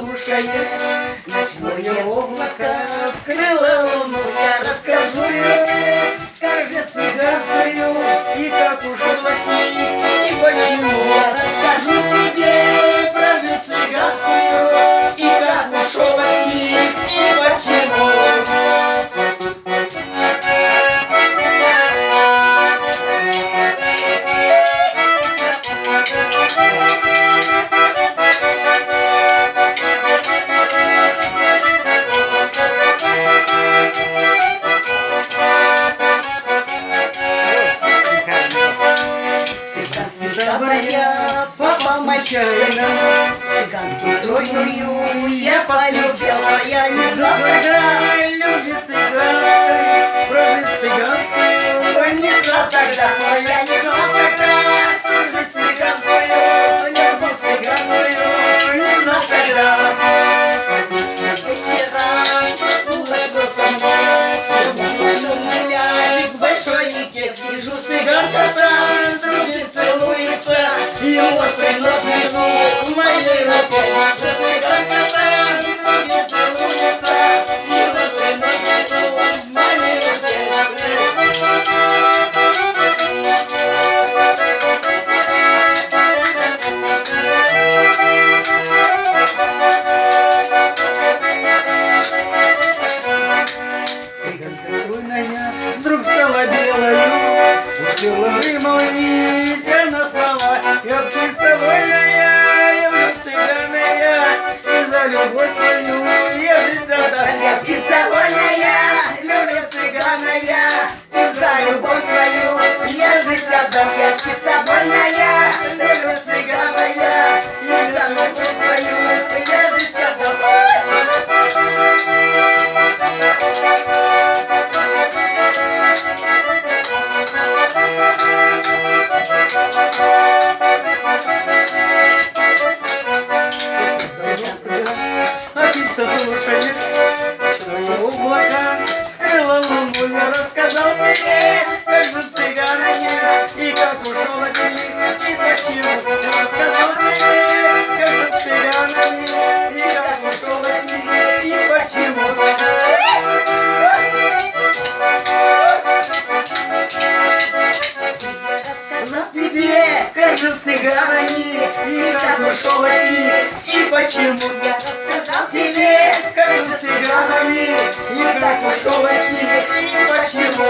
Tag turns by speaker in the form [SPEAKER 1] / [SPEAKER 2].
[SPEAKER 1] слушает. Ночное облако скрыло луну, я расскажу ей, как же цыганскую и как ушел от ней, и почему. Я расскажу тебе про же цыганскую и как ушел от ней, и почему. Добрая, папа мальчина, цыганку стройную я полюбила, я не знала, любит цыганскую, прожит цыганскую, понесла тогда, я не знала тогда, прожит цыганскую, любит цыганскую, не знала тогда. Вечера, большой никет, вижу цыганка там, дружит, целуется, и вот принос вину в моей руке. Цыганка там, дружит, целуется, и вот принос вину в моей руке. Вдруг стала белою, успела вымолвить на слова. Я птица-вольная, я цыганая, и за любовь свою я жить отдам. Я птица-вольная, люблю цыганая, и за любовь свою я жить отдам. Я птица-вольная, люблю цыганая, и за любовь свою я жить отдам. Птица слушает, что облака скрыло луну, я рассказал тебе, как же цыганая и как ушел от них, и почему. Я рассказал тебе, как же цыганая и как ушел от них, и почему. На тебе, как же цыганая и как ушел от них, и почему. Я рассказал тебе, как же цыганая и как ушел от них, и почему.